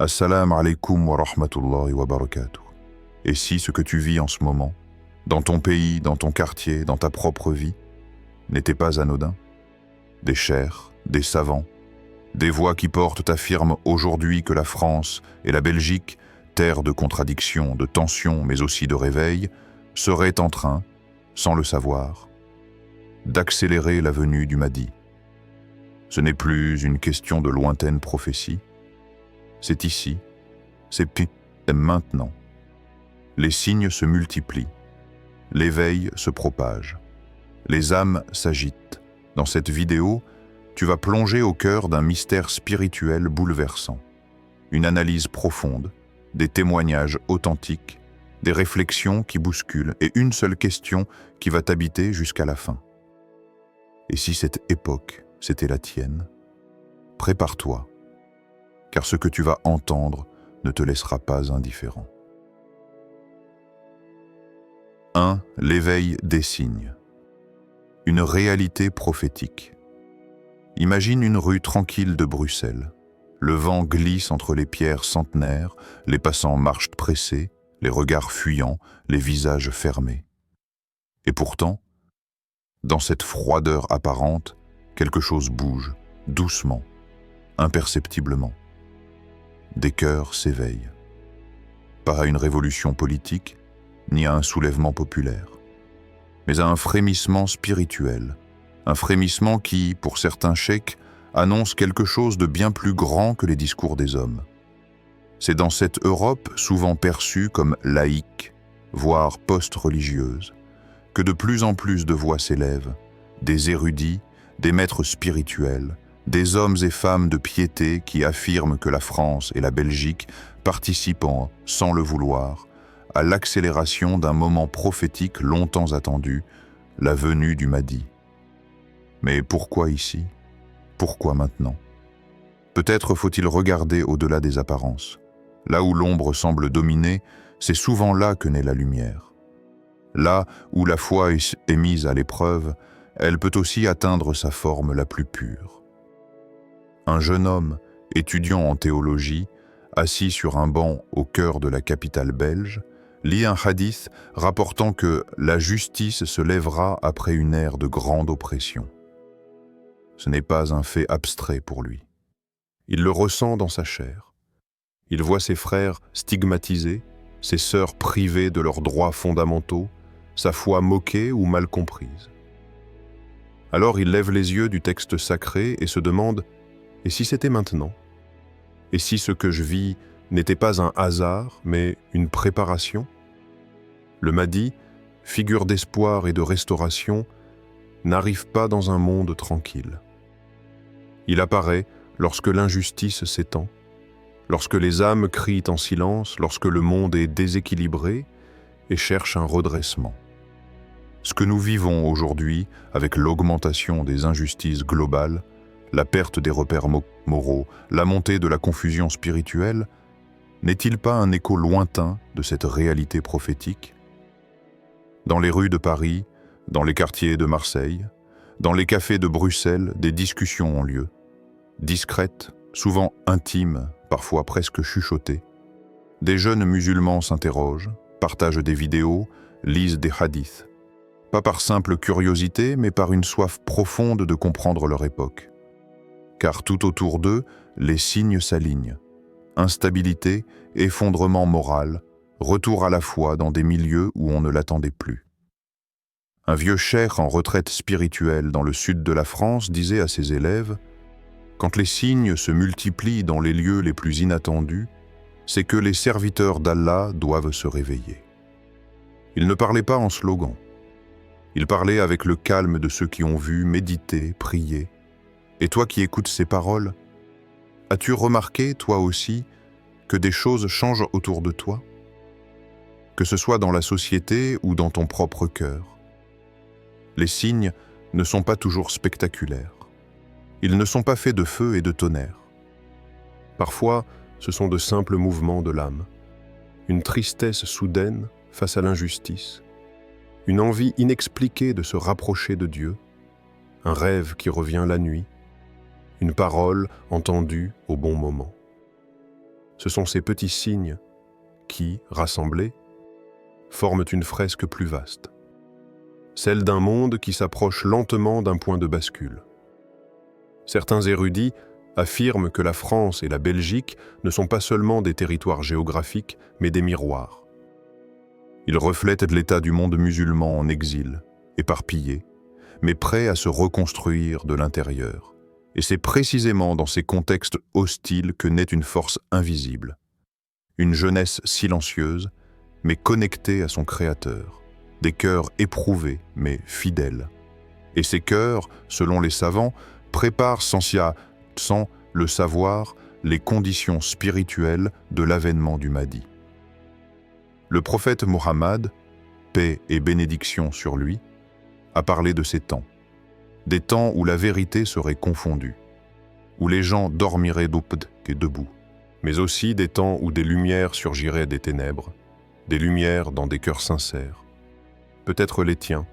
Assalamu alaikum wa rahmatullahi wa barakatuh. Et si ce que tu vis en ce moment, dans ton pays, dans ton quartier, dans ta propre vie, n'était pas anodin? Des chers, des savants, des voix qui portent affirment aujourd'hui que la France et la Belgique, terre de contradictions, de tensions, mais aussi de réveil, seraient en train, sans le savoir, d'accélérer la venue du Mahdi. Ce n'est plus une question de lointaine prophétie, c'est ici, c'est maintenant. Les signes se multiplient, l'éveil se propage, les âmes s'agitent. Dans cette vidéo, tu vas plonger au cœur d'un mystère spirituel bouleversant. Une analyse profonde, des témoignages authentiques, des réflexions qui bousculent et une seule question qui va t'habiter jusqu'à la fin. Et si cette époque, c'était la tienne? Prépare-toi, car ce que tu vas entendre ne te laissera pas indifférent. 1. L'éveil des signes. Une réalité prophétique. Imagine une rue tranquille de Bruxelles. Le vent glisse entre les pierres centenaires, les passants marchent pressés, les regards fuyants, les visages fermés. Et pourtant, dans cette froideur apparente, quelque chose bouge, doucement, imperceptiblement. Des cœurs s'éveillent. Pas à une révolution politique, ni à un soulèvement populaire, mais à un frémissement spirituel, un frémissement qui, pour certains cheikhs, annonce quelque chose de bien plus grand que les discours des hommes. C'est dans cette Europe souvent perçue comme laïque, voire post-religieuse, que de plus en plus de voix s'élèvent, des érudits, des maîtres spirituels, des hommes et femmes de piété qui affirment que la France et la Belgique participent, sans le vouloir, à l'accélération d'un moment prophétique longtemps attendu, la venue du Mahdi. Mais pourquoi ici? Pourquoi maintenant? Peut-être faut-il regarder au-delà des apparences. Là où l'ombre semble dominer, c'est souvent là que naît la lumière. Là où la foi est mise à l'épreuve, elle peut aussi atteindre sa forme la plus pure. Un jeune homme, étudiant en théologie, assis sur un banc au cœur de la capitale belge, lit un hadith rapportant que la justice se lèvera après une ère de grande oppression. Ce n'est pas un fait abstrait pour lui. Il le ressent dans sa chair. Il voit ses frères stigmatisés, ses sœurs privées de leurs droits fondamentaux, sa foi moquée ou mal comprise. Alors il lève les yeux du texte sacré et se demande « Et si c'était maintenant? Et si ce que je vis n'était pas un hasard, mais une préparation ?» Le Mahdi, figure d'espoir et de restauration, n'arrive pas dans un monde tranquille. Il apparaît lorsque l'injustice s'étend, lorsque les âmes crient en silence, lorsque le monde est déséquilibré et cherche un redressement. Ce que nous vivons aujourd'hui, avec l'augmentation des injustices globales, la perte des repères moraux, la montée de la confusion spirituelle, n'est-il pas un écho lointain de cette réalité prophétique? Dans les rues de Paris, dans les quartiers de Marseille, dans les cafés de Bruxelles, des discussions ont lieu. Discrètes, souvent intimes, parfois presque chuchotées. Des jeunes musulmans s'interrogent, partagent des vidéos, lisent des hadiths. Pas par simple curiosité, mais par une soif profonde de comprendre leur époque. Car tout autour d'eux, les signes s'alignent. Instabilité, effondrement moral, retour à la foi dans des milieux où on ne l'attendait plus. Un vieux cheikh en retraite spirituelle dans le sud de la France disait à ses élèves « Quand les signes se multiplient dans les lieux les plus inattendus, c'est que les serviteurs d'Allah doivent se réveiller. » Il ne parlait pas en slogan. Il parlait avec le calme de ceux qui ont vu, médité, prié. Et toi qui écoutes ces paroles, as-tu remarqué, toi aussi, que des choses changent autour de toi? Que ce soit dans la société ou dans ton propre cœur. Les signes ne sont pas toujours spectaculaires. Ils ne sont pas faits de feu et de tonnerre. Parfois, ce sont de simples mouvements de l'âme. Une tristesse soudaine face à l'injustice. Une envie inexpliquée de se rapprocher de Dieu. Un rêve qui revient la nuit. Une parole entendue au bon moment. Ce sont ces petits signes qui, rassemblés, forment une fresque plus vaste, celle d'un monde qui s'approche lentement d'un point de bascule. Certains érudits affirment que la France et la Belgique ne sont pas seulement des territoires géographiques, mais des miroirs. Ils reflètent l'état du monde musulman en exil, éparpillé, mais prêt à se reconstruire de l'intérieur. Et c'est précisément dans ces contextes hostiles que naît une force invisible, une jeunesse silencieuse, mais connectée à son Créateur, des cœurs éprouvés, mais fidèles. Et ces cœurs, selon les savants, préparent sans le savoir les conditions spirituelles de l'avènement du Mahdi. Le prophète Mohammed, paix et bénédiction sur lui, a parlé de ces temps, des temps où la vérité serait confondue, où les gens dormiraient debout, mais aussi des temps où des lumières surgiraient des ténèbres, des lumières dans des cœurs sincères, peut-être les tiens.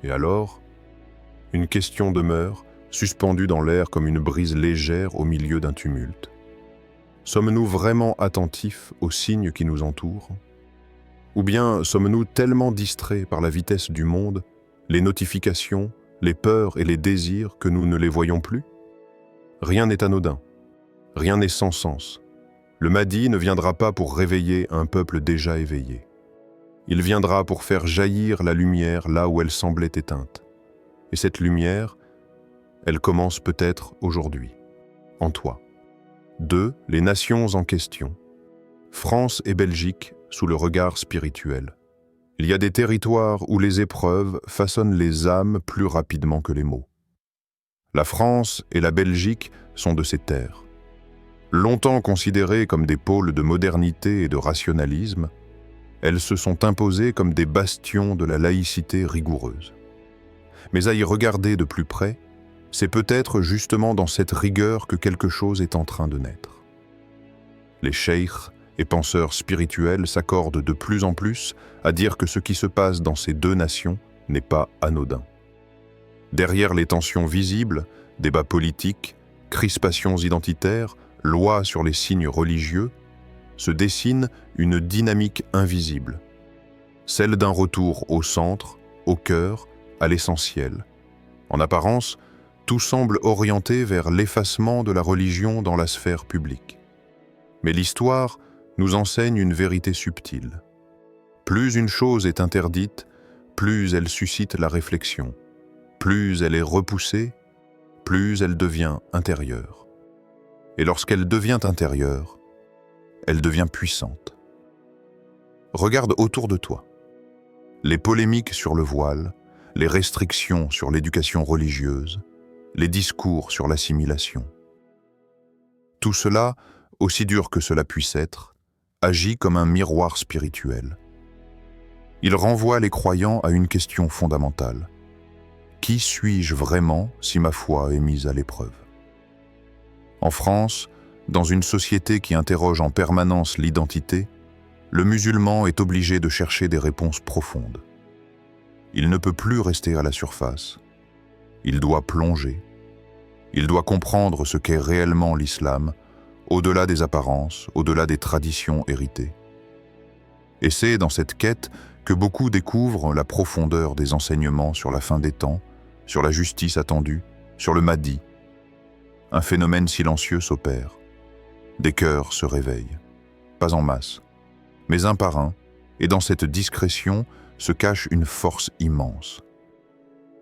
Et alors, une question demeure, suspendue dans l'air comme une brise légère au milieu d'un tumulte. Sommes-nous vraiment attentifs aux signes qui nous entourent? Ou bien sommes-nous tellement distraits par la vitesse du monde, les notifications, les peurs et les désirs que nous ne les voyons plus? Rien n'est anodin, rien n'est sans sens. Le Mahdi ne viendra pas pour réveiller un peuple déjà éveillé. Il viendra pour faire jaillir la lumière là où elle semblait éteinte. Et cette lumière, elle commence peut-être aujourd'hui, en toi. 2. Les nations en question. France et Belgique sous le regard spirituel. Il y a des territoires où les épreuves façonnent les âmes plus rapidement que les mots. La France et la Belgique sont de ces terres. Longtemps considérées comme des pôles de modernité et de rationalisme, elles se sont imposées comme des bastions de la laïcité rigoureuse. Mais à y regarder de plus près, c'est peut-être justement dans cette rigueur que quelque chose est en train de naître. Les cheikhes et penseurs spirituels s'accordent de plus en plus à dire que ce qui se passe dans ces deux nations n'est pas anodin. Derrière les tensions visibles, débats politiques, crispations identitaires, lois sur les signes religieux, se dessine une dynamique invisible, celle d'un retour au centre, au cœur, à l'essentiel. En apparence, tout semble orienté vers l'effacement de la religion dans la sphère publique. Mais l'histoire nous enseigne une vérité subtile. Plus une chose est interdite, plus elle suscite la réflexion. Plus elle est repoussée, plus elle devient intérieure. Et lorsqu'elle devient intérieure, elle devient puissante. Regarde autour de toi. Les polémiques sur le voile, les restrictions sur l'éducation religieuse, les discours sur l'assimilation. Tout cela, aussi dur que cela puisse être, agit comme un miroir spirituel. Il renvoie les croyants à une question fondamentale. Qui suis-je vraiment si ma foi est mise à l'épreuve? En France, dans une société qui interroge en permanence l'identité, le musulman est obligé de chercher des réponses profondes. Il ne peut plus rester à la surface. Il doit plonger. Il doit comprendre ce qu'est réellement l'islam, au-delà des apparences, au-delà des traditions héritées. Et c'est dans cette quête que beaucoup découvrent la profondeur des enseignements sur la fin des temps, sur la justice attendue, sur le Mahdi. Un phénomène silencieux s'opère. Des cœurs se réveillent, pas en masse, mais un par un, et dans cette discrétion se cache une force immense.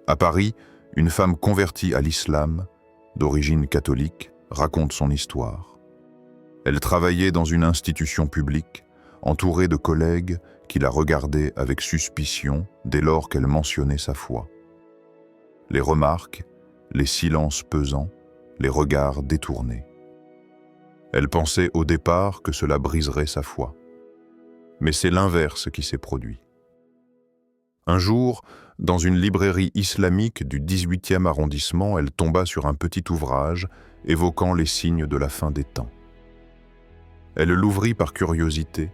À Paris, une femme convertie à l'islam, d'origine catholique, raconte son histoire. Elle travaillait dans une institution publique, entourée de collègues qui la regardaient avec suspicion dès lors qu'elle mentionnait sa foi. Les remarques, les silences pesants, les regards détournés. Elle pensait au départ que cela briserait sa foi. Mais c'est l'inverse qui s'est produit. Un jour, dans une librairie islamique du 18e arrondissement, elle tomba sur un petit ouvrage évoquant les signes de la fin des temps. Elle l'ouvrit par curiosité,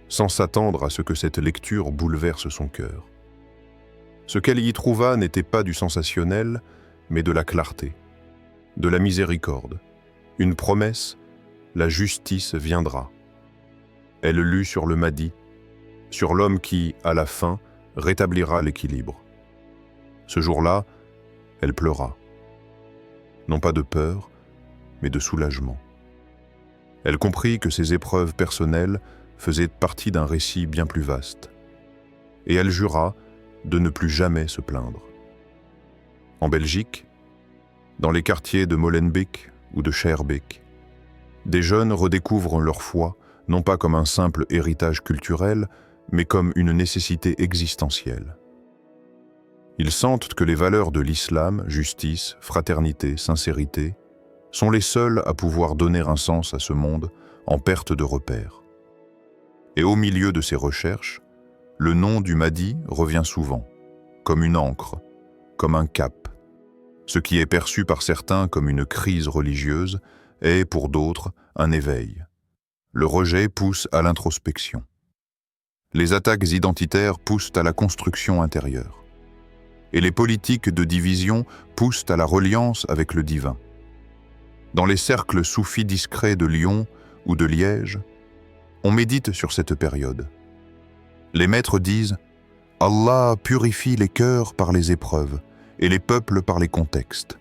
sans s'attendre à ce que cette lecture bouleverse son cœur. Ce qu'elle y trouva n'était pas du sensationnel, mais de la clarté, de la miséricorde, une promesse, la justice viendra. Elle lut sur le Mahdi, sur l'homme qui, à la fin, rétablira l'équilibre. Ce jour-là, elle pleura. Non pas de peur, mais de soulagement. Elle comprit que ses épreuves personnelles faisaient partie d'un récit bien plus vaste. Et elle jura de ne plus jamais se plaindre. En Belgique, dans les quartiers de Molenbeek ou de Schaerbeek, des jeunes redécouvrent leur foi, non pas comme un simple héritage culturel, mais comme une nécessité existentielle. Ils sentent que les valeurs de l'islam, justice, fraternité, sincérité, sont les seules à pouvoir donner un sens à ce monde en perte de repères. Et au milieu de ces recherches, le nom du Mahdi revient souvent, comme une ancre, comme un cap. Ce qui est perçu par certains comme une crise religieuse est, pour d'autres, un éveil. Le rejet pousse à l'introspection. Les attaques identitaires poussent à la construction intérieure. Et les politiques de division poussent à la reliance avec le divin. Dans les cercles soufis discrets de Lyon ou de Liège, on médite sur cette période. Les maîtres disent « Allah purifie les cœurs par les épreuves et les peuples par les contextes.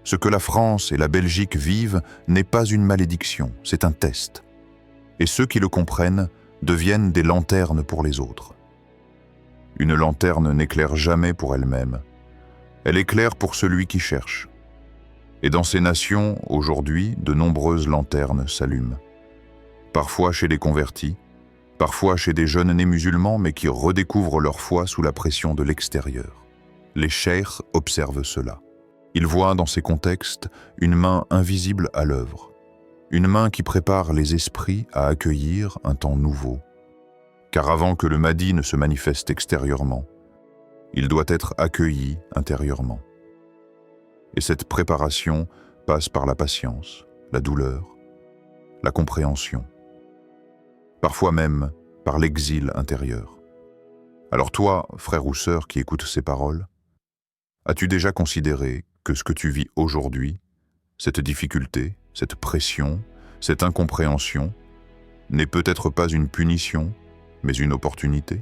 Ce que la France et la Belgique vivent n'est pas une malédiction, c'est un test. Et ceux qui le comprennent deviennent des lanternes pour les autres. Une lanterne n'éclaire jamais pour elle-même. Elle éclaire pour celui qui cherche. Et dans ces nations, aujourd'hui, de nombreuses lanternes s'allument. Parfois chez les convertis, parfois chez des jeunes nés musulmans mais qui redécouvrent leur foi sous la pression de l'extérieur. Les cheikhs observent cela. Ils voient dans ces contextes une main invisible à l'œuvre, une main qui prépare les esprits à accueillir un temps nouveau. Car avant que le Mahdi ne se manifeste extérieurement, il doit être accueilli intérieurement. Et cette préparation passe par la patience, la douleur, la compréhension, parfois même par l'exil intérieur. Alors toi, frère ou sœur qui écoute ces paroles, as-tu déjà considéré que ce que tu vis aujourd'hui, cette difficulté, cette pression, cette incompréhension, n'est peut-être pas une punition, mais une opportunité?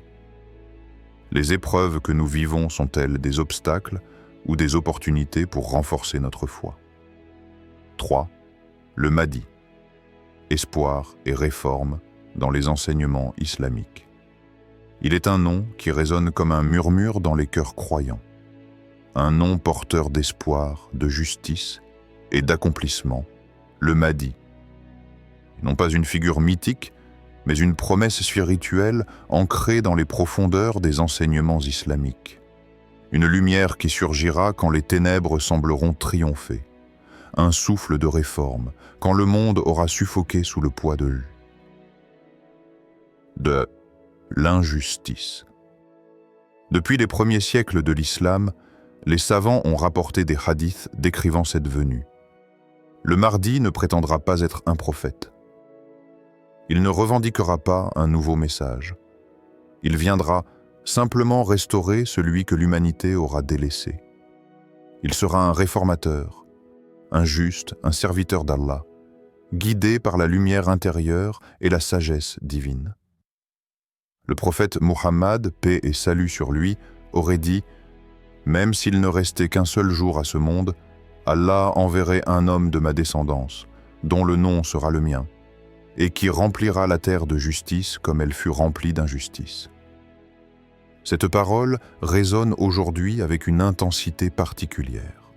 Les épreuves que nous vivons sont-elles des obstacles ou des opportunités pour renforcer notre foi? 3. Le Mahdi. Espoir et réforme dans les enseignements islamiques. Il est un nom qui résonne comme un murmure dans les cœurs croyants. Un nom porteur d'espoir, de justice et d'accomplissement, le Mahdi. Non pas une figure mythique, mais une promesse spirituelle ancrée dans les profondeurs des enseignements islamiques. Une lumière qui surgira quand les ténèbres sembleront triompher. Un souffle de réforme, quand le monde aura suffoqué sous le poids de l'injustice. Depuis les premiers siècles de l'islam, les savants ont rapporté des hadiths décrivant cette venue. Le Mahdi ne prétendra pas être un prophète. Il ne revendiquera pas un nouveau message. Il viendra simplement restaurer celui que l'humanité aura délaissé. Il sera un réformateur, un juste, un serviteur d'Allah, guidé par la lumière intérieure et la sagesse divine. Le prophète Muhammad, paix et salut sur lui, aurait dit « Même s'il ne restait qu'un seul jour à ce monde, Allah enverrait un homme de ma descendance, dont le nom sera le mien, et qui remplira la terre de justice comme elle fut remplie d'injustice. » Cette parole résonne aujourd'hui avec une intensité particulière.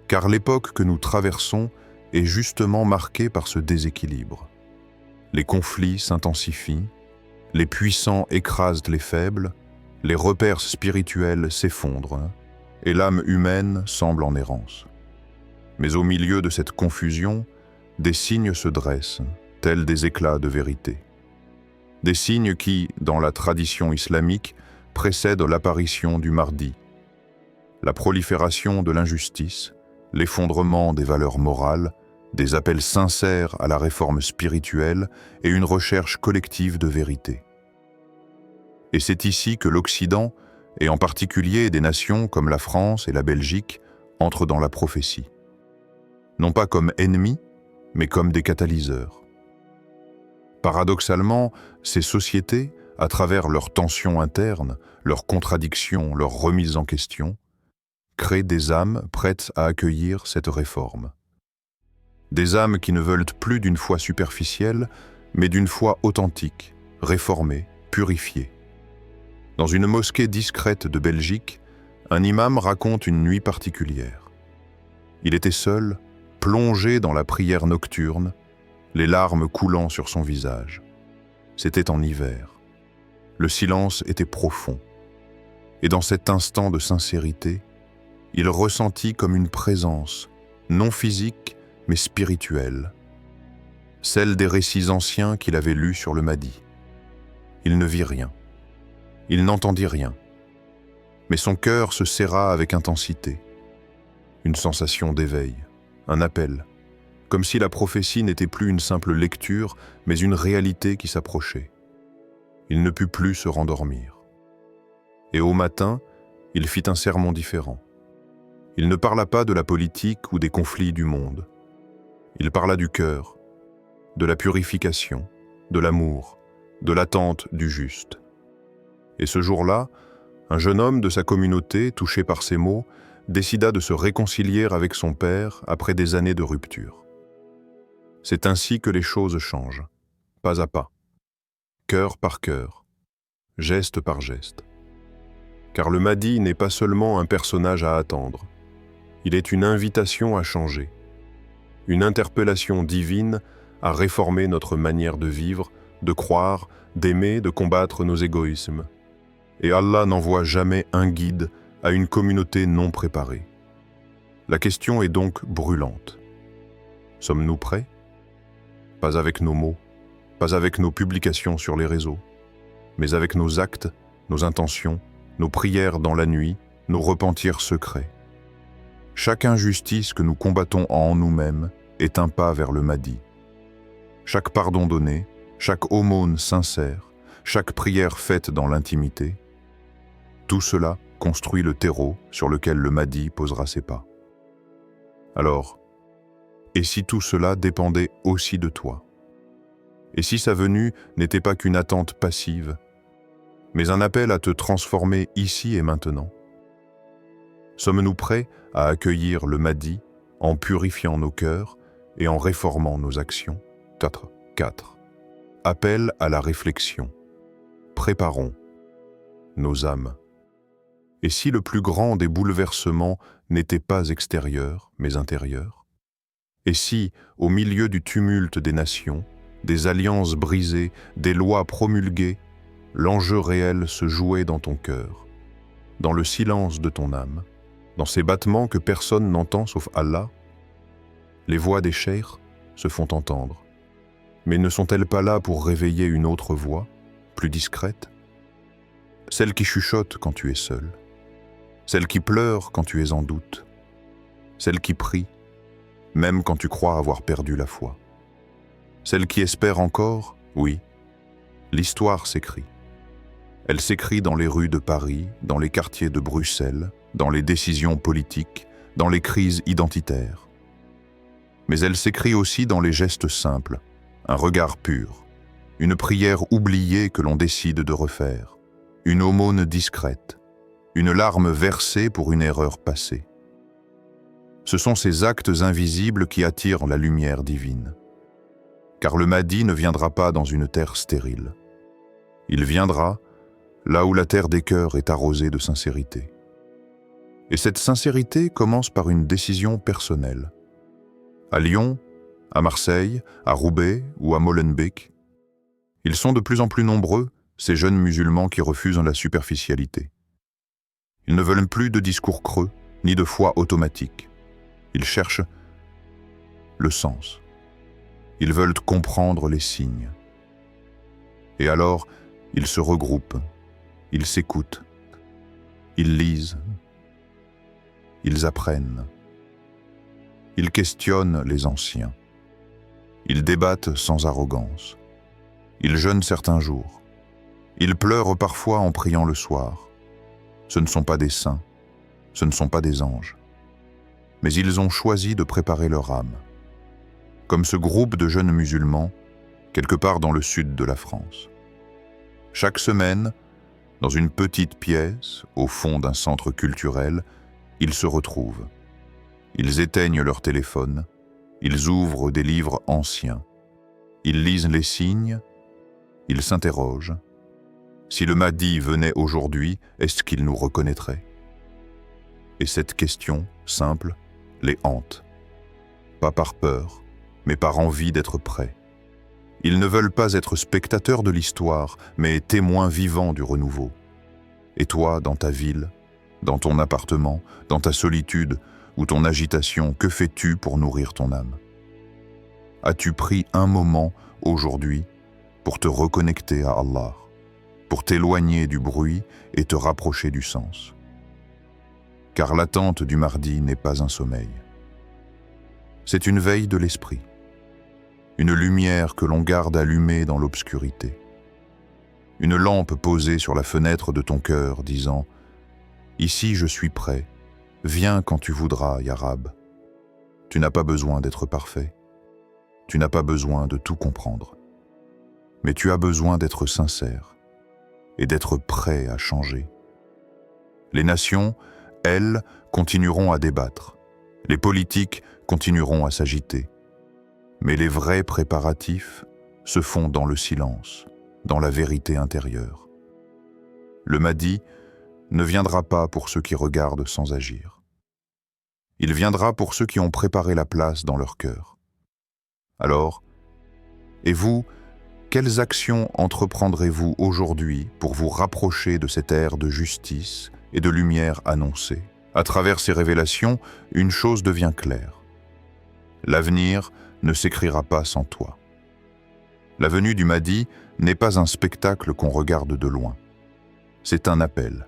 Car l'époque que nous traversons est justement marquée par ce déséquilibre. Les conflits s'intensifient, les puissants écrasent les faibles, les repères spirituels s'effondrent, et l'âme humaine semble en errance. Mais au milieu de cette confusion, des signes se dressent, tels des éclats de vérité. Des signes qui, dans la tradition islamique, précèdent l'apparition du Mahdi. La prolifération de l'injustice, l'effondrement des valeurs morales, des appels sincères à la réforme spirituelle et une recherche collective de vérité. Et c'est ici que l'Occident, et en particulier des nations comme la France et la Belgique, entrent dans la prophétie. Non pas comme ennemis, mais comme des catalyseurs. Paradoxalement, ces sociétés, à travers leurs tensions internes, leurs contradictions, leurs remises en question, créent des âmes prêtes à accueillir cette réforme. Des âmes qui ne veulent plus d'une foi superficielle, mais d'une foi authentique, réformée, purifiée. Dans une mosquée discrète de Belgique, un imam raconte une nuit particulière. Il était seul, plongé dans la prière nocturne, les larmes coulant sur son visage. C'était en hiver. Le silence était profond. Et dans cet instant de sincérité, il ressentit comme une présence, non physique, mais spirituelle, celle des récits anciens qu'il avait lus sur le Mahdi. Il ne vit rien. Il n'entendit rien. Mais son cœur se serra avec intensité. Une sensation d'éveil, un appel, comme si la prophétie n'était plus une simple lecture, mais une réalité qui s'approchait. Il ne put plus se rendormir. Et au matin, il fit un sermon différent. Il ne parla pas de la politique ou des conflits du monde. Il parla du cœur, de la purification, de l'amour, de l'attente du juste. Et ce jour-là, un jeune homme de sa communauté, touché par ces mots, décida de se réconcilier avec son père après des années de rupture. C'est ainsi que les choses changent, pas à pas, cœur par cœur, geste par geste. Car le Mahdi n'est pas seulement un personnage à attendre, il est une invitation à changer, une interpellation divine à réformer notre manière de vivre, de croire, d'aimer, de combattre nos égoïsmes. Et Allah n'envoie jamais un guide à une communauté non préparée. La question est donc brûlante. Sommes-nous prêts? Pas avec nos mots, pas avec nos publications sur les réseaux, mais avec nos actes, nos intentions, nos prières dans la nuit, nos repentirs secrets. Chaque injustice que nous combattons en nous-mêmes est un pas vers le Mahdi. Chaque pardon donné, chaque aumône sincère, chaque prière faite dans l'intimité, tout cela construit le terreau sur lequel le Mahdi posera ses pas. Alors, et si tout cela dépendait aussi de toi? Et si sa venue n'était pas qu'une attente passive, mais un appel à te transformer ici et maintenant? Sommes-nous prêts à accueillir le Mahdi en purifiant nos cœurs et en réformant nos actions? 4. Appel à la réflexion. Préparons nos âmes. Et si le plus grand des bouleversements n'était pas extérieur, mais intérieur? Et si, au milieu du tumulte des nations, des alliances brisées, des lois promulguées, l'enjeu réel se jouait dans ton cœur, dans le silence de ton âme, dans ces battements que personne n'entend sauf Allah? Les voix des cheikhs se font entendre, mais ne sont-elles pas là pour réveiller une autre voix, plus discrète? Celle qui chuchote quand tu es seul, celle qui pleure quand tu es en doute, celle qui prie, même quand tu crois avoir perdu la foi. Celle qui espère encore, oui, l'histoire s'écrit. Elle s'écrit dans les rues de Paris, dans les quartiers de Bruxelles, dans les décisions politiques, dans les crises identitaires. Mais elle s'écrit aussi dans les gestes simples, un regard pur, une prière oubliée que l'on décide de refaire, une aumône discrète, une larme versée pour une erreur passée. Ce sont ces actes invisibles qui attirent la lumière divine. Car le Mahdi ne viendra pas dans une terre stérile. Il viendra là où la terre des cœurs est arrosée de sincérité. Et cette sincérité commence par une décision personnelle. À Lyon, à Marseille, à Roubaix ou à Molenbeek, ils sont de plus en plus nombreux, ces jeunes musulmans qui refusent la superficialité. Ils ne veulent plus de discours creux, ni de foi automatique. Ils cherchent le sens. Ils veulent comprendre les signes. Et alors, ils se regroupent, ils s'écoutent, ils lisent, ils apprennent, ils questionnent les anciens, ils débattent sans arrogance, ils jeûnent certains jours, ils pleurent parfois en priant le soir. Ce ne sont pas des saints, ce ne sont pas des anges, mais ils ont choisi de préparer leur âme. comme ce groupe de jeunes musulmans, quelque part dans le sud de la France. Chaque semaine, dans une petite pièce, au fond d'un centre culturel, ils se retrouvent. Ils éteignent leur téléphone, ils ouvrent des livres anciens, ils lisent les signes, ils s'interrogent. Si le Mahdi venait aujourd'hui, est-ce qu'il nous reconnaîtrait? Et cette question, simple, les hante. Pas par peur, mais par envie d'être prêts. Ils ne veulent pas être spectateurs de l'histoire, mais témoins vivants du renouveau. Et toi, dans ta ville, dans ton appartement, dans ta solitude ou ton agitation, que fais-tu pour nourrir ton âme? As-tu pris un moment, aujourd'hui, pour te reconnecter à Allah, pour t'éloigner du bruit et te rapprocher du sens? Car l'attente du mardi n'est pas un sommeil. C'est une veille de l'esprit, une lumière que l'on garde allumée dans l'obscurité, une lampe posée sur la fenêtre de ton cœur disant « Ici je suis prêt, viens quand tu voudras, Ya Rab. Tu n'as pas besoin d'être parfait, tu n'as pas besoin de tout comprendre, mais tu as besoin d'être sincère et d'être prêt à changer. » Les nations, elles, continueront à débattre. Les politiques continueront à s'agiter. Mais les vrais préparatifs se font dans le silence, dans la vérité intérieure. Le Mahdi ne viendra pas pour ceux qui regardent sans agir. Il viendra pour ceux qui ont préparé la place dans leur cœur. Alors, et vous, quelles actions entreprendrez-vous aujourd'hui pour vous rapprocher de cette ère de justice et de lumière annoncée? À travers ces révélations, une chose devient claire. L'avenir ne s'écrira pas sans toi. La venue du Mahdi n'est pas un spectacle qu'on regarde de loin. C'est un appel.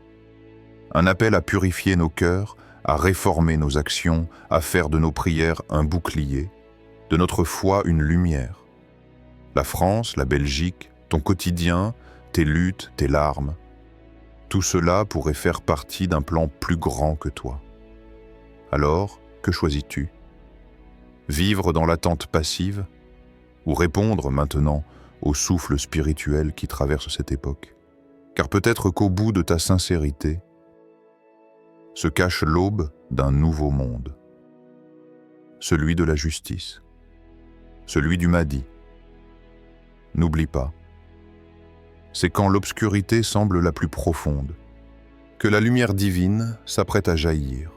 Un appel à purifier nos cœurs, à réformer nos actions, à faire de nos prières un bouclier, de notre foi une lumière. La France, la Belgique, ton quotidien, tes luttes, tes larmes, tout cela pourrait faire partie d'un plan plus grand que toi. Alors, que choisis-tu? Vivre dans l'attente passive ou répondre maintenant au souffle spirituel qui traverse cette époque? Car peut-être qu'au bout de ta sincérité se cache l'aube d'un nouveau monde, celui de la justice, celui du Mahdi. N'oublie pas, c'est quand l'obscurité semble la plus profonde que la lumière divine s'apprête à jaillir.